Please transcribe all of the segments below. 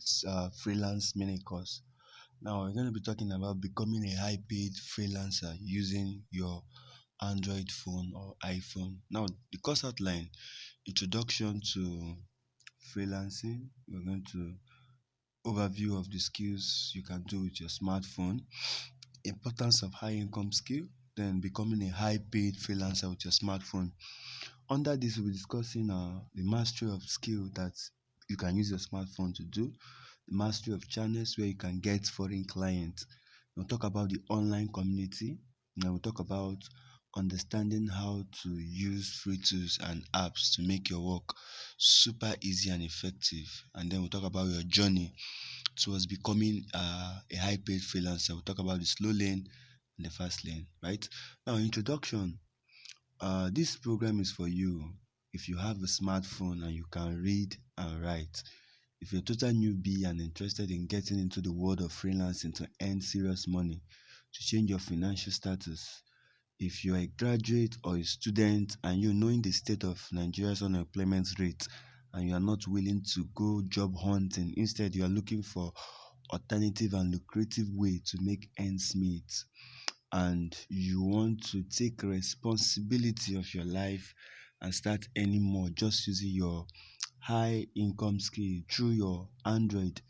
this freelance mini course. Now, we're going to be talking about becoming a high paid freelancer using your Android phone or iPhone. Now, the course outline: introduction to freelancing. We're going to overview of the skills you can do with your smartphone, importance of high income skill, then becoming a high paid freelancer with your smartphone. Under this, we'll be discussing the mastery of skill that you can use your smartphone to do, the mastery of channels where you can get foreign clients. We'll talk about the online community. Now we'll talk about understanding how to use free tools and apps to make your work super easy and effective. And then we'll talk about your journey towards becoming a high paid freelancer. We'll talk about the slow lane and the fast lane, right? Now, introduction. This program is for you if you have a smartphone and you can read and write. If you're a total newbie and interested in getting into the world of freelancing to earn serious money, to change your financial status. If you're a graduate or a student and you knowing the state of Nigeria's unemployment rate and you are not willing to go job hunting, instead you are looking for alternative and lucrative way to make ends meet, and you want to take responsibility of your life and start earning more just using your high income skill through your Android,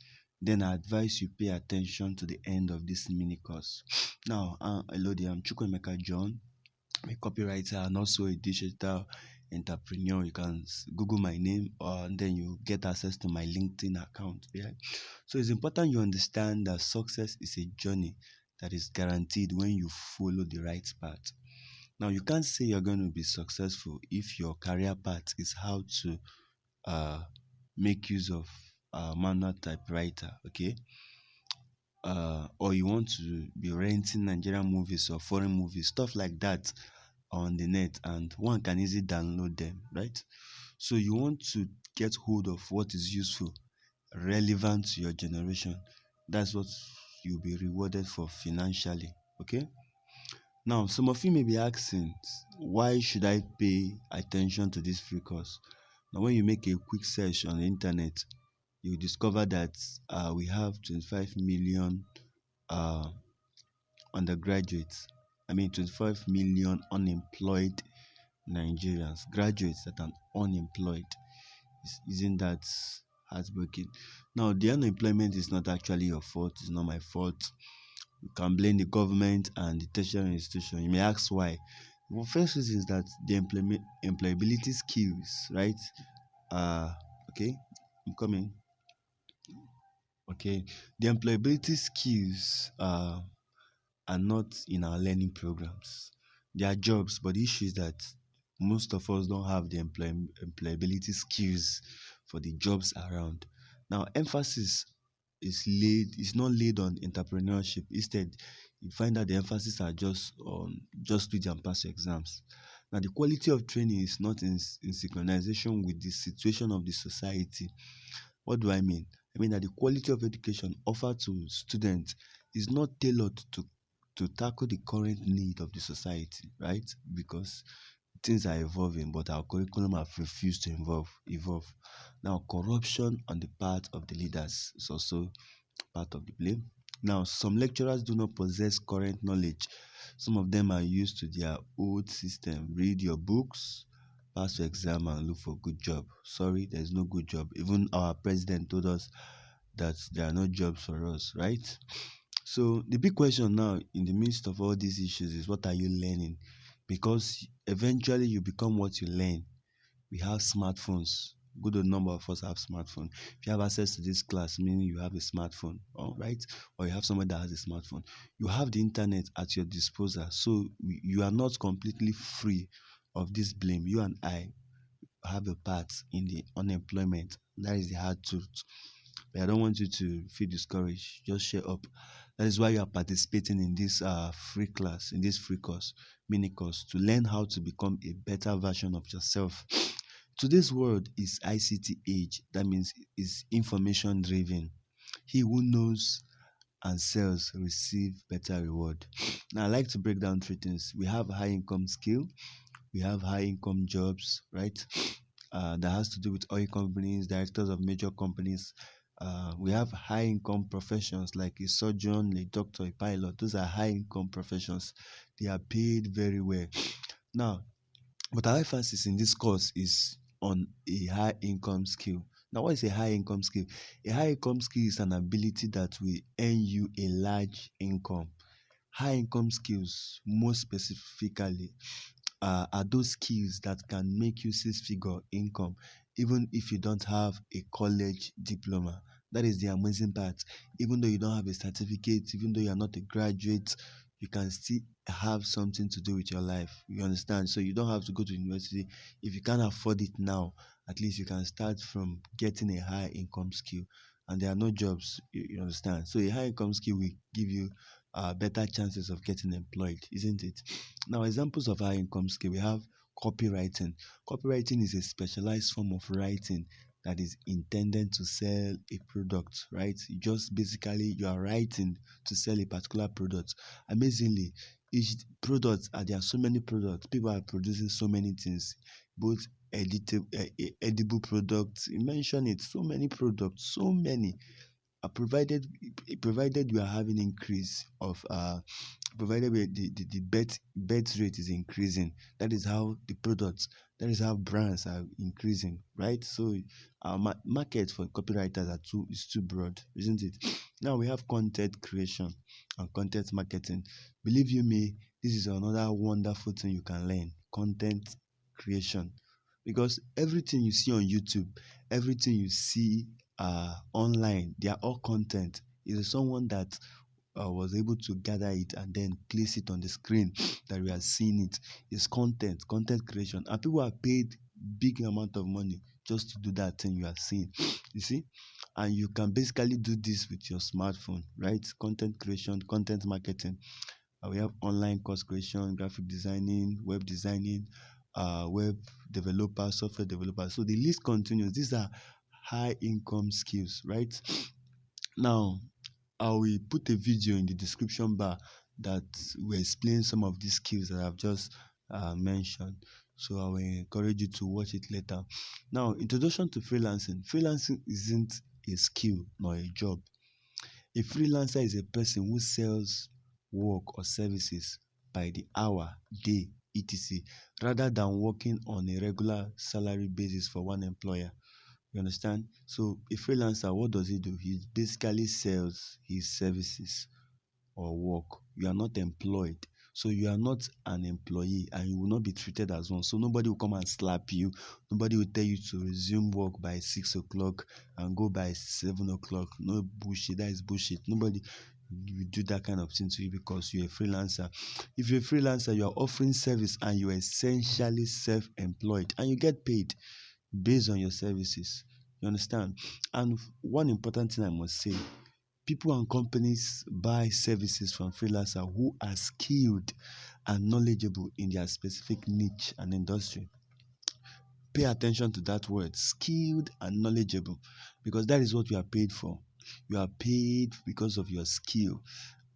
then I advise you pay attention to the end of this mini course. Now, hello there, I'm Chukwemeka John, a copywriter and also a digital entrepreneur. You can Google my name and then you get access to my LinkedIn account. Yeah. So it's important you understand that success is a journey that is guaranteed when you follow the right path. Now, you can't say you're going to be successful if your career path is how to uh, make use of manual typewriter, okay? Or you want to be renting Nigerian movies or foreign movies, stuff like that on the net, and one can easily download them, right? So you want to get hold of what is useful, relevant to your generation. That's what you'll be rewarded for financially, okay? Now, some of you may be asking, why should I pay attention to this free course? Now, when you make a quick search on the internet, you discover that we have 25 million uh, undergraduates. 25 million unemployed Nigerians, graduates that are unemployed. Isn't that heartbreaking? Now, the unemployment is not actually your fault. It's not my fault. You can blame the government and the tertiary institution. You may ask why. Well, first reason is that the employability skills, right? Okay, I'm coming. Okay, the employability skills are not in our learning programs. They are jobs, but the issue is that most of us don't have the employability skills for the jobs around. Now, emphasis is not laid on entrepreneurship. Instead, you find that the emphasis are just on just read and pass your exams. Now, the quality of training is not in synchronization with the situation of the society. What do I mean? I mean that the quality of education offered to students is not tailored to tackle the current need of the society, right? Because things are evolving, but our curriculum have refused to evolve. Now, corruption on the part of the leaders is also part of the blame. Now, some lecturers do not possess current knowledge. Some of them are used to their old system. Read your books, pass your exam, and look for good job. Sorry, there's no good job. Even our president told us that there are no jobs for us, right? So the big question now in the midst of all these issues is, what are you learning? Because eventually you become what you learn. We have smartphones. Good number of us have smartphone. If you have access to this class, meaning you have a smartphone, all right, or you have someone that has a smartphone, you have the internet at your disposal. So you are not completely free of this blame. You and I have a part in the unemployment. That is the hard truth. But I don't want you to feel discouraged. Just share up. That is why you are participating in this free class, in this free course, mini course, to learn how to become a better version of yourself. Today's world is ICT age. That means it's information driven. He who knows and sells receive better reward. Now, I like to break down three things. We have high income skill. We have high income jobs, right? That has to do with oil companies, directors of major companies, we have high income professions like a surgeon, a doctor, a pilot. Those are high income professions. They are paid very well. Now, but our emphasis in this course is on a high income skill. Now, what is a high income skill? A high income skill is an ability that will earn you a large income. High income skills, most specifically, are those skills that can make you six-figure income even if you don't have a college diploma. That is the amazing part. Even though you don't have a certificate, even though you are not a graduate, you can still have something to do with your life. You understand? So you don't have to go to university. If you can't afford it now, at least you can start from getting a high income skill. And there are no jobs, you understand? So a high income skill will give you better chances of getting employed, isn't it? Now, examples of high income skill, we have copywriting. Copywriting is a specialized form of writing that is intended to sell a product, right? You just basically you are writing to sell a particular product. Amazingly, each product, there are so many products. People are producing so many things, both edible products. You mention it, so many products, so many. Provided you are having increase of provided the birth rate is increasing, that is how the products, that is how brands are increasing, right? So our market for copywriters is too broad, isn't it? Now we have content creation and content marketing. Believe you me, this is another wonderful thing you can learn: content creation. Because everything you see on YouTube, everything you see online, they are all content. It is someone that was able to gather it and then place it on the screen that we are seeing it. It's content creation, and people are paid big amount of money just to do that thing you are seeing. You see, and you can basically do this with your smartphone, right? Content creation, content marketing. We have online course creation, graphic designing, web designing, web developer, software developer. So the list continues. These are high income skills, right? Now, I will put a video in the description bar that will explain some of these skills that I've just mentioned. So I will encourage you to watch it later. Now, introduction to freelancing. Freelancing isn't a skill nor a job. A freelancer is a person who sells work or services by the hour, day, etc., rather than working on a regular salary basis for one employer. You understand? So a freelancer, what does he do? He basically sells his services or work. You are not employed. So you are not an employee and you will not be treated as one. So nobody will come and slap you. Nobody will tell you to resume work by 6 o'clock and go by 7 o'clock. No bullshit. That is bullshit. Nobody will do that kind of thing to you because you're a freelancer. If you're a freelancer, you are offering service and you're essentially self-employed and you get paid based on your services. You understand? And one important thing I must say, people and companies buy services from freelancers who are skilled and knowledgeable in their specific niche and industry. Pay attention to that word, skilled and knowledgeable, because that is what you are paid for. You are paid because of your skill.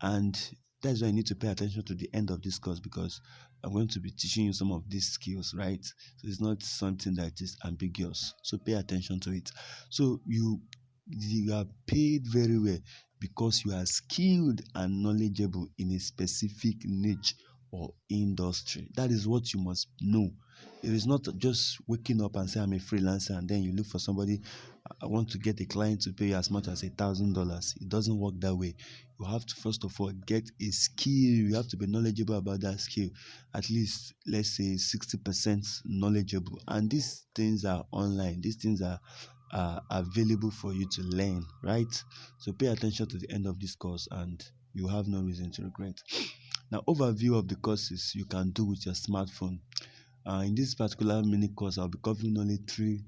And that's why you need to pay attention to the end of this course, because I'm going to be teaching you some of these skills, right? So it's not something that is ambiguous. So pay attention to it. So you are paid very well because you are skilled and knowledgeable in a specific niche or industry. That is what you must know. It is not just waking up and say I'm a freelancer and then you look for somebody. I want to get a client to pay you as much as $1,000. It doesn't work that way. You have to first of all get a skill. You have to be knowledgeable about that skill. At least let's say 60% knowledgeable. And these things are online. These things are available for you to learn, right? So pay attention to the end of this course and you have no reason to regret. Now, overview of the courses you can do with your smartphone. In this particular mini course, I'll be covering only three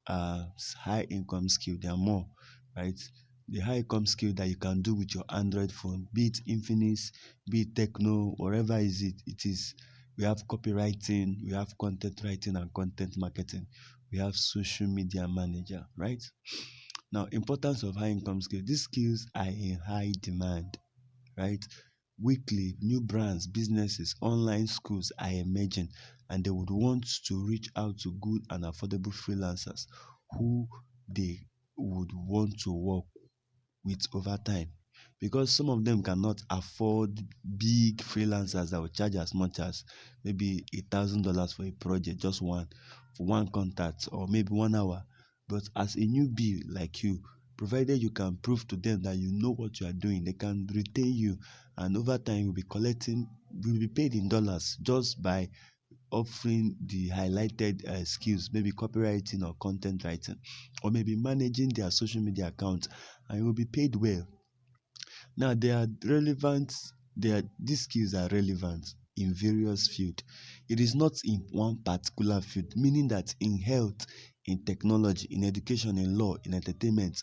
high income skill. There are more, right? The high income skill that you can do with your Android phone, be it Infinix, be it Techno, whatever it is. We have copywriting, we have content writing and content marketing. We have social media manager, right? Now, importance of high income skills. These skills are in high demand, right? Weekly, new brands, businesses, online schools are emerging, and they would want to reach out to good and affordable freelancers who they would want to work with over time, because some of them cannot afford big freelancers that will charge as much as maybe $1,000 for a project, just one, for one contact, or maybe 1 hour. But as a newbie like you, provided you can prove to them that you know what you are doing, they can retain you, and over time you'll be paid in dollars just by offering the highlighted skills, maybe copywriting or content writing, or maybe managing their social media account, and you will be paid well. Now they are relevant, these skills are relevant in various fields. It is not in one particular field, meaning that in health, in technology, in education, in law, in entertainment,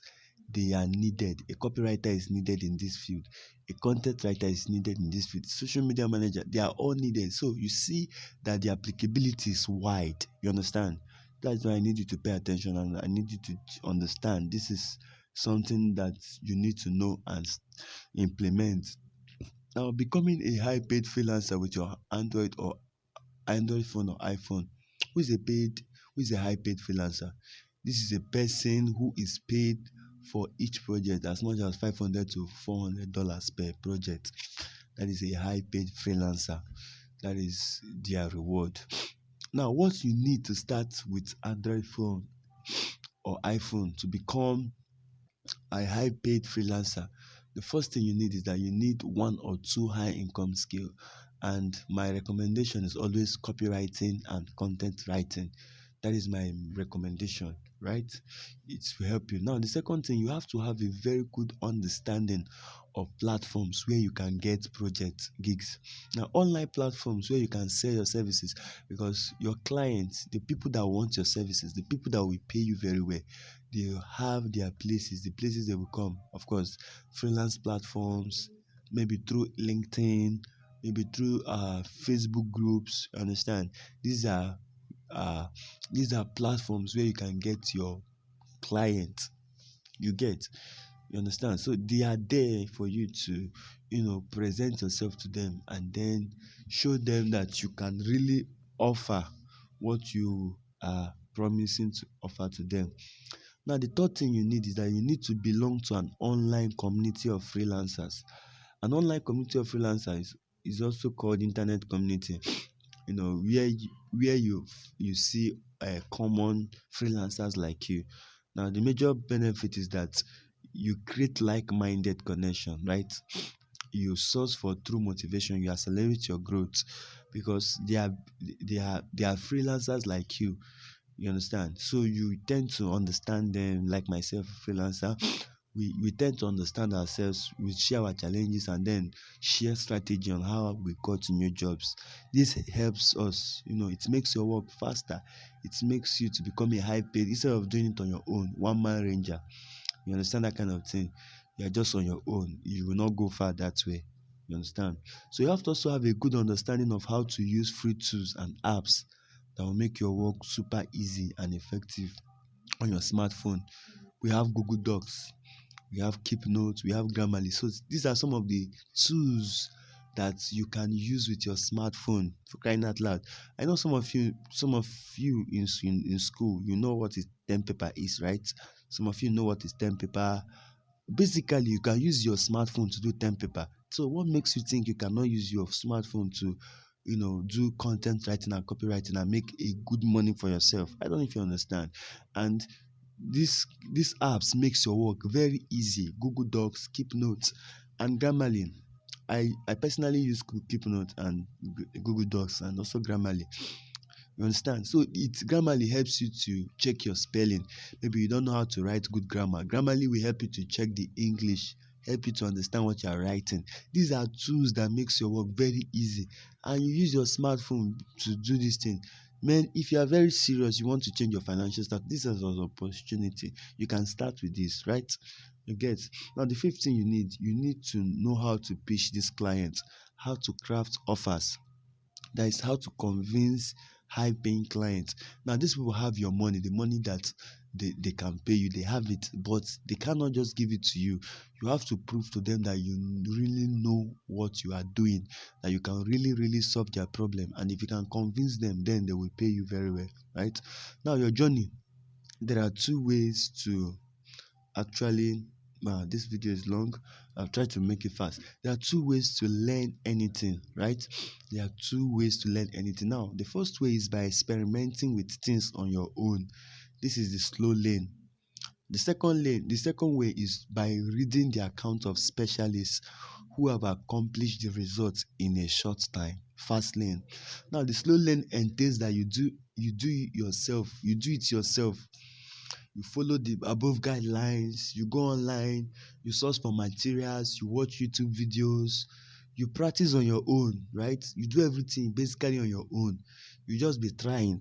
they are needed. A copywriter is needed in this field. A content writer is needed in this field. Social media manager, they are all needed. So you see that the applicability is wide. You understand? That's why I need you to pay attention, and I need you to understand this is something that you need to know and implement. Now, becoming a high paid freelancer with your Android phone or iPhone, who is a paid, who is a high paid freelancer? This is a person who is paid for each project as much as $500 to $400 per project. That is a high paid freelancer. That is their reward. Now, what you need to start with Android phone or iPhone to become a high paid freelancer, the first thing you need is that you need one or two high income skill. And my recommendation is always copywriting and content writing. That is my recommendation, right? It will help you. Now, the second thing, you have to have a very good understanding of platforms where you can get project gigs. Now, online platforms where you can sell your services, because your clients, the people that want your services, the people that will pay you very well, they have their places, the places they will come. Of course, freelance platforms, maybe through LinkedIn, maybe through Facebook groups. Understand? These are uh, these are platforms where you can get your clients. You get, you understand? So they are there for you to, present yourself to them, and then show them that you can really offer what you are promising to offer to them. Now, the third thing you need is that you need to belong to an online community of freelancers. An online community of freelancers is also called internet community. Where you see common freelancers like you. Now, the major benefit is that you create like-minded connection, right? You source for true motivation. You accelerate your growth, because they are freelancers like you. You understand? So you tend to understand them, like myself, freelancer. We tend to understand ourselves. We share our challenges and then share strategy on how we got to new jobs. This helps us, it makes your work faster. It makes you to become a high paid instead of doing it on your own, one man ranger. You understand that kind of thing? You're just on your own. You will not go far that way. You understand? So you have to also have a good understanding of how to use free tools and apps that will make your work super easy and effective on your smartphone. We have Google Docs, we have Keep Notes, we have Grammarly. So these are some of the tools that you can use with your smartphone, for crying out loud. I know some of you in school, you know what is pen paper is, right? Some of you know what is pen paper. Basically, you can use your smartphone to do pen paper. So what makes you think you cannot use your smartphone to, do content writing and copywriting and make a good money for yourself? I don't know if you understand. And this these apps makes your work very easy. Google Docs, Keep Notes, and Grammarly. I personally use Keep Notes and Google Docs, and also Grammarly. You understand? So Grammarly helps you to check your spelling. Maybe you don't know how to write good grammar. Grammarly will help you to check the English, help you to understand what you are writing. These are tools that makes your work very easy. And you use your smartphone to do this thing. Man, if you are very serious, you want to change your financial status, this is an opportunity. You can start with this, right? You get. Now, the fifth thing you need to know how to pitch this client, how to craft offers. That is how to convince high paying clients. Now, these people have your money, the money that they can pay you, they have it, but they cannot just give it to you. You have to prove to them that you really know what you are doing, that you can really, really solve their problem. And if you can convince them, then they will pay you very well, right? Now, your journey, there are two ways to actually, this video is long. I'll try to make it fast. There are two ways to learn anything, right? There are two ways to learn anything. Now, the first way is by experimenting with things on your own. This is the slow lane. The second way is by reading the account of specialists who have accomplished the results in a short time. Fastlane. Now, the slow lane entails that you do it yourself. You follow the above guidelines, you go online, you source for materials, you watch YouTube videos, you practice on your own, right? You do everything basically on your own. You just be trying,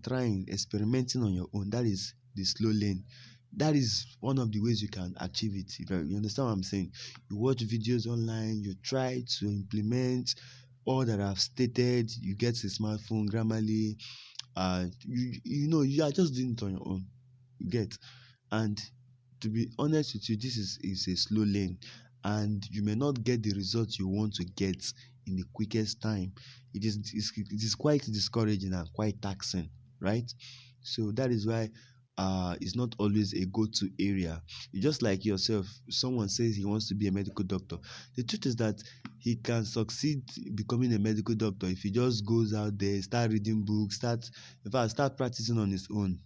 experimenting on your own. That is the slow lane. That is one of the ways you can achieve it. You understand what I'm saying? You watch videos online, you try to implement all that I've stated, you get a smartphone, Grammarly, you are just doing it on your own. You get. And to be honest with you, this is a slow lane, and you may not get the results you want to get in the quickest time. It is quite discouraging and quite taxing, right? So that is why it's not always a go-to area. You just like yourself, someone says he wants to be a medical doctor. The truth is that he can succeed becoming a medical doctor if he just goes out there, start reading books, start practicing on his own.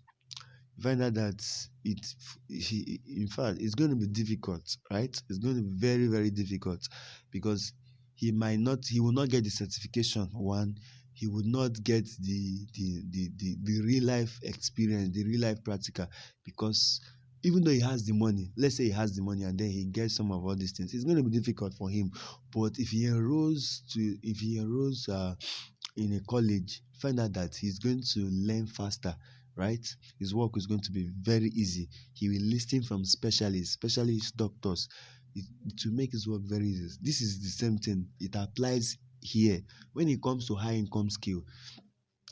Find out that in fact, it's going to be difficult, right? It's going to be very, very difficult, because he will not get the certification. One, he would not get the real life experience, the real life practical, because even though he has the money, let's say he has the money and then he gets some of all these things, it's going to be difficult for him. But if he enrolls in a college, find out that he's going to learn faster, right? His work is going to be very easy. He will listen from specialist doctors, to make his work very easy. This is the same thing. It applies here. When it comes to high income skill,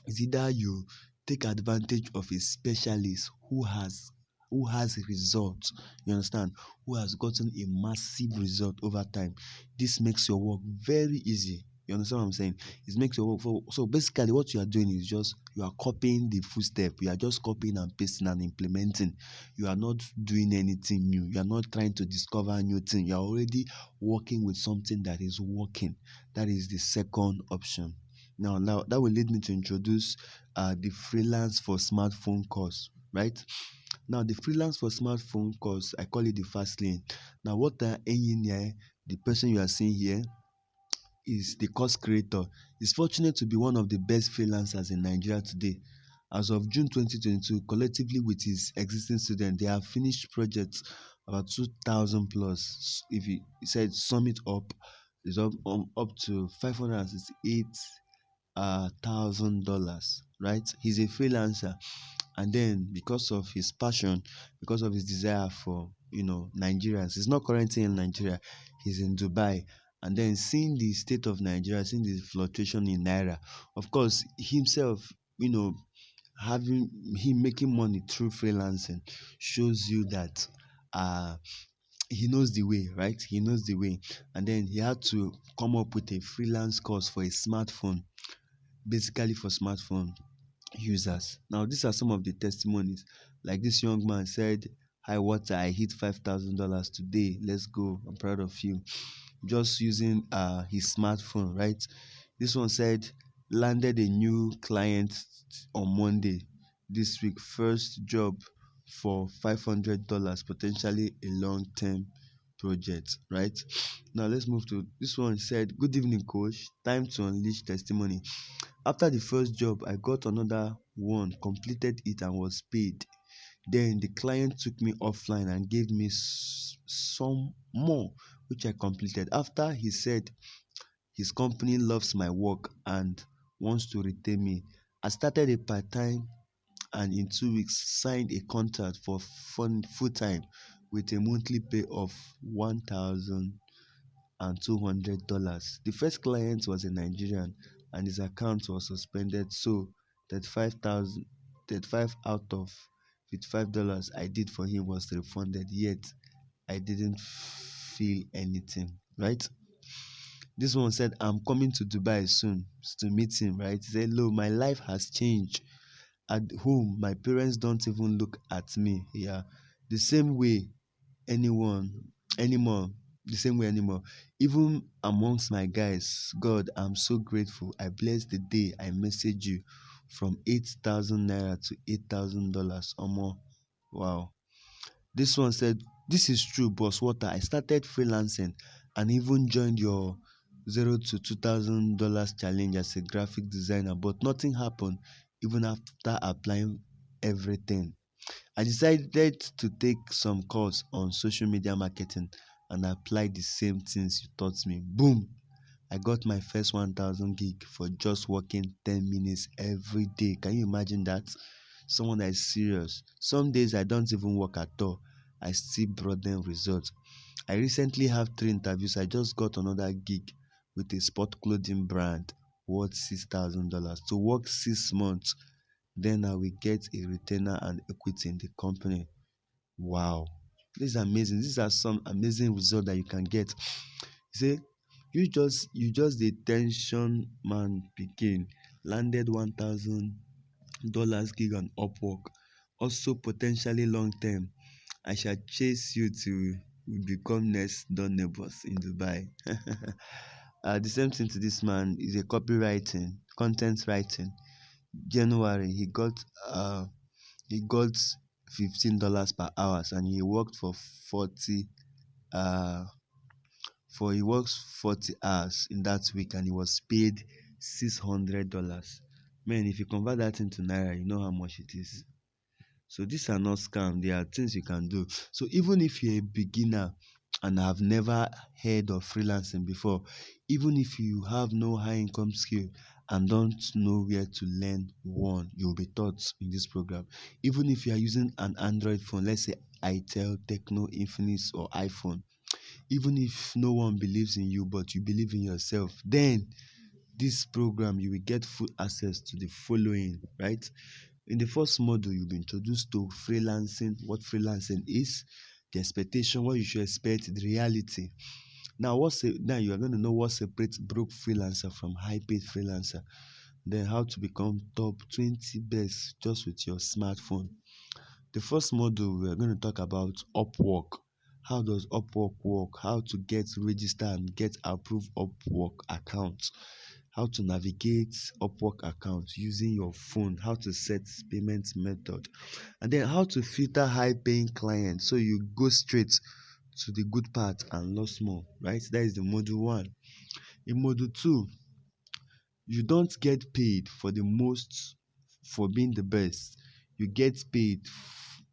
it's either you take advantage of a specialist who has a result, you understand, who has gotten a massive result over time. This makes your work very easy. You understand what I'm saying? It makes your work so basically what you are doing is just you are copying the footstep. You are just copying and pasting and implementing. You are not doing anything new. You are not trying to discover new thing. You are already working with something that is working. That is the second option. Now that will lead me to introduce the freelance for smartphone course, right? Now the freelance for smartphone course, I call it the fast lane. Now what here, the person you are seeing here is the course creator. Is fortunate to be one of the best freelancers in Nigeria today. As of June 2022, collectively with his existing students, they have finished projects about 2,000 plus. If he said sum it up, is up to 568 $1,000, right? He's a freelancer, and then because of his passion, because of his desire for Nigerians, he's not currently in Nigeria, he's in Dubai. And then seeing the state of Nigeria, seeing the fluctuation in naira, of course, himself, you know, having him making money through freelancing shows you that uh he knows the way, right? He knows the way. And then he had to come up with a freelance course for a smartphone, basically for smartphone users. Now, these are some of the testimonies. Like this young man said, "Hi, water, I hit $5,000 today. Let's go. I'm proud of you." Just using his smartphone, right? This one said, "Landed a new client on Monday this week. First job for $500, potentially a long-term project," right? Now let's move to this one. Said, "Good evening, coach. Time to unleash testimony. After the first job, I got another one, completed it, and was paid. Then the client took me offline and gave me some more, which I completed. After he said his company loves my work and wants to retain me, I started a part time and in 2 weeks signed a contract for full time with a monthly pay of $1,200. The first client was a Nigerian and his account was suspended, so 35,000 35 out of $55 I did for him was refunded, yet I didn't feel anything, right? This one said, "I'm coming to Dubai soon to meet him," right? He said, "Hello, my life has changed. At home, my parents don't even look at me. Yeah, the same way anyone anymore the same way anymore. Even amongst my guys, God, I'm so grateful. I bless the day I message you from 8,000 naira to $8,000 or more. Wow. This one said, "This is true, boss Water. I started freelancing and even joined your $0 to $2,000 challenge as a graphic designer, but nothing happened even after applying everything. I decided to take some course on social media marketing and apply the same things you taught me. Boom! I got my first 1000 gig for just working 10 minutes every day. Can you imagine that? Someone that is serious. Some days I don't even work at all. I still brought them results. I recently have 3 interviews. I just got another gig with a sport clothing brand worth $6,000 to work 6 months. Then I will get a retainer and equity in the company. Wow, this is amazing. These are some amazing results that you can get. See, you just the tension man begin landed $1,000 gig on Upwork. Also potentially long term. I shall chase you till we become next door neighbors in Dubai. The same thing to this man is a copywriting, content writing. January he got $15 per hours and he worked for 40 uh for he works 40 hours in that week and he was paid $600. Man, if you convert that into naira, you know how much it is. So these are not scam. They are things you can do. So even if you're a beginner and have never heard of freelancing before, even if you have no high income skill and don't know where to learn one, you'll be taught in this program. Even if you are using an Android phone, let's say Itel, Techno, Infinix, or iPhone, even if no one believes in you but you believe in yourself, then this program you will get full access to the following, right? In the first module, you'll be introduced to freelancing, what freelancing is, the expectation, what you should expect, the reality. Now you are going to know what separates broke freelancer from high paid freelancer. Then how to become top 20 best just with your smartphone. The first module, we are going to talk about Upwork. How does Upwork work? How to get registered and get approved Upwork account. How to navigate Upwork account using your phone. How to set payment method. And then how to filter high paying clients so you go straight to the good part and lost more. Right? That is the module 1. In module 2, you don't get paid for the most for being the best. You get paid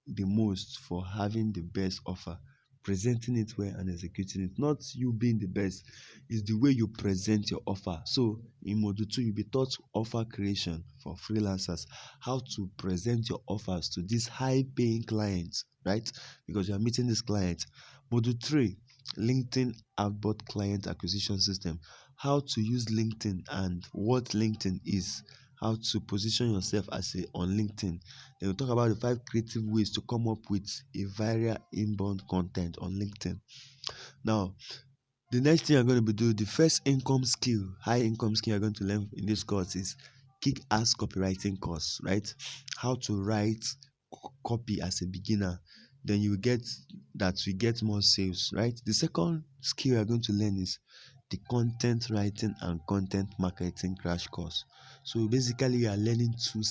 the most for having the best offer, presenting it well and executing it. Not you being the best, it's the way you present your offer. So in module 2, you'll be taught offer creation for freelancers, how to present your offers to these high paying clients, right? Because you're meeting these clients. Module 3, LinkedIn outbound client acquisition system, how to use LinkedIn and what LinkedIn is, how to position yourself as a on LinkedIn. Then we'll talk about the 5 creative ways to come up with a viral inbound content on LinkedIn. Now, the next thing you're going to be doing, the first income skill, high income skill you're going to learn in this course is kick-ass copywriting course, right? How to write copy as a beginner. Then you will get that we get more sales, right? The second skill you're going to learn is the content writing and content marketing crash course. So basically you are learning two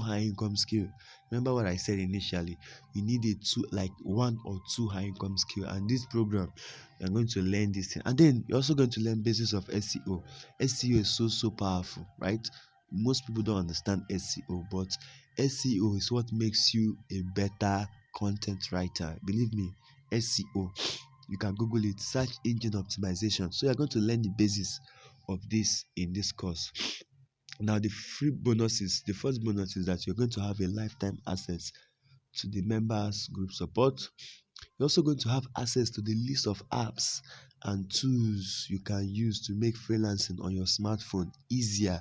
high income skill. Remember what I said initially, you need a two, like one or two high income skill, and this program you're going to learn this thing. And then you're also going to learn basis of SEO. SEO is so powerful, right? Most people don't understand SEO, but SEO is what makes you a better content writer. Believe me, SEO, you can Google it, search engine optimization. So you're going to learn the basis of this in this course. Now, the free bonuses, the first bonus is that you're going to have a lifetime access to the members group support. You're also going to have access to the list of apps and tools you can use to make freelancing on your smartphone easier,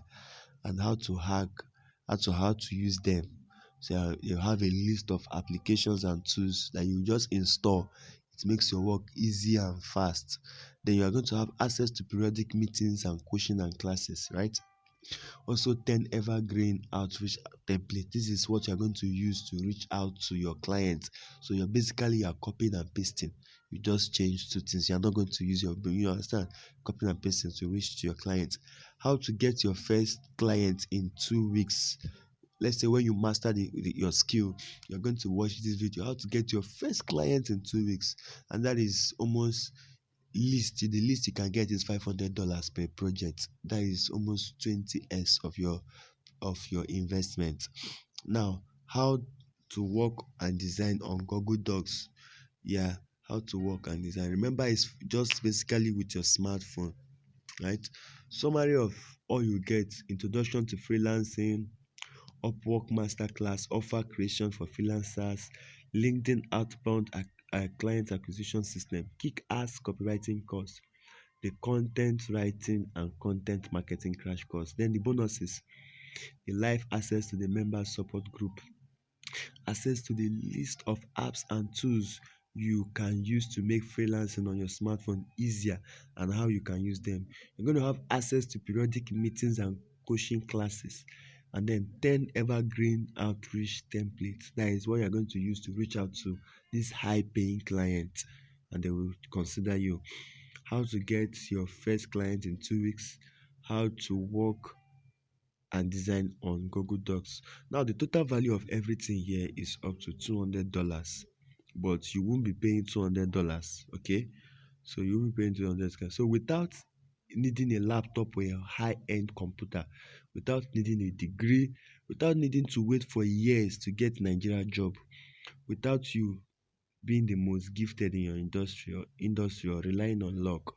and how to use them. So you have a list of applications and tools that you just install. It makes your work easy and fast. Then you are going to have access to periodic meetings and coaching and classes, right? Also, 10 evergreen outreach template. This is what you're going to use to reach out to your clients. So you're copying and pasting. You just change two things. You're not going to use your brain. You understand? Copying and pasting to reach to your clients. How to get your first client in 2 weeks. Let's say when you master your skill, you're going to watch this video. How to get your first client in 2 weeks, and that is almost the least you can get is $500 per project. That is almost 20x of your investment. Now, how to work and design on Google Docs. Yeah, how to work and design. Remember, it's just basically with your smartphone, right? Summary of all you get: introduction to freelancing, Upwork masterclass, offer creation for freelancers, LinkedIn outbound client acquisition system, kick-ass copywriting course, the content writing and content marketing crash course. Then the bonuses: the live access to the member support group, access to the list of apps and tools you can use to make freelancing on your smartphone easier and how you can use them. You're going to have access to periodic meetings and coaching classes. And then 10 evergreen outreach templates. That is what you're going to use to reach out to this high paying client and they will consider you. How to get your first client in 2 weeks. How to work and design on Google Docs. Now, the total value of everything here is up to $200, but you won't be paying $200. Okay, so you will be paying $200. So, without needing a laptop or a high-end computer, without needing a degree, without needing to wait for years to get Nigeria job, without you being the most gifted in your industry or relying on luck,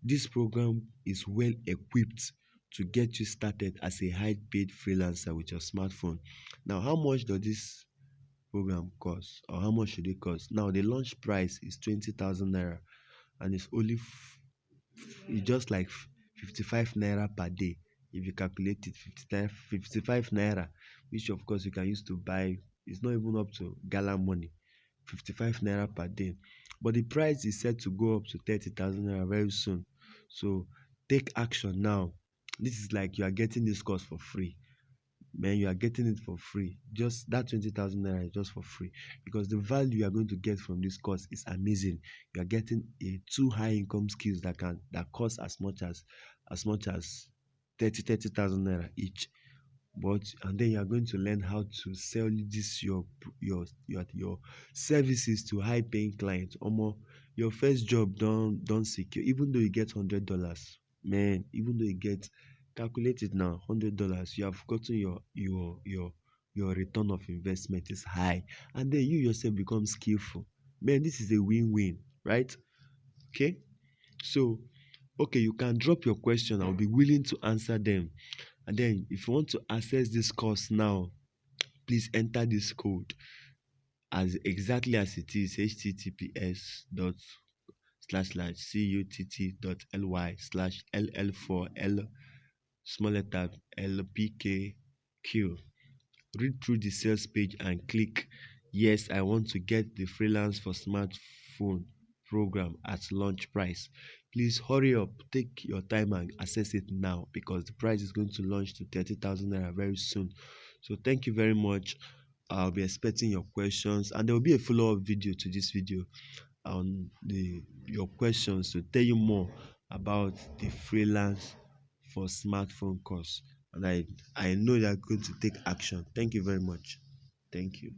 this program is well equipped to get you started as a high paid freelancer with your smartphone. Now, how much does this program cost, or how much should it cost? Now, the launch price is 20,000 naira, and it's just like 55 naira per day. If you calculate it, 55 naira, which of course you can use to buy, it's not even up to gala money. 55 naira per day. But the price is set to go up to 30,000 naira very soon. So take action now. This is like you are getting this course for free. Man, you are getting it for free. Just that 20,000 naira is just for free, because the value you are going to get from this course is amazing. You are getting a two high income skills that cost as much as 30,000 naira each. But and then you are going to learn how to sell this your services to high paying clients. Omo, your first job don't secure, even though you get $100. Man, even though you get, calculate it now, $100, you have gotten your return of investment is high, and then you yourself become skillful. Man, this is a win-win, right? Okay, so okay, you can drop your question. I'll be willing to answer them. And then if you want to access this course now, please enter this code as exactly as it is: https://cutt.ly/ll4l small letter lpkq. Read through the sales page and click yes, I want to get the freelance for smartphone program at launch price. Please hurry up, take your time and access it now, because the price is going to launch to 30,000 naira very soon. So thank you very much. I'll be expecting your questions, and there will be a follow-up video to this video on your questions to tell you more about the freelance for smartphone course. And I know you are going to take action. Thank you very much. Thank you.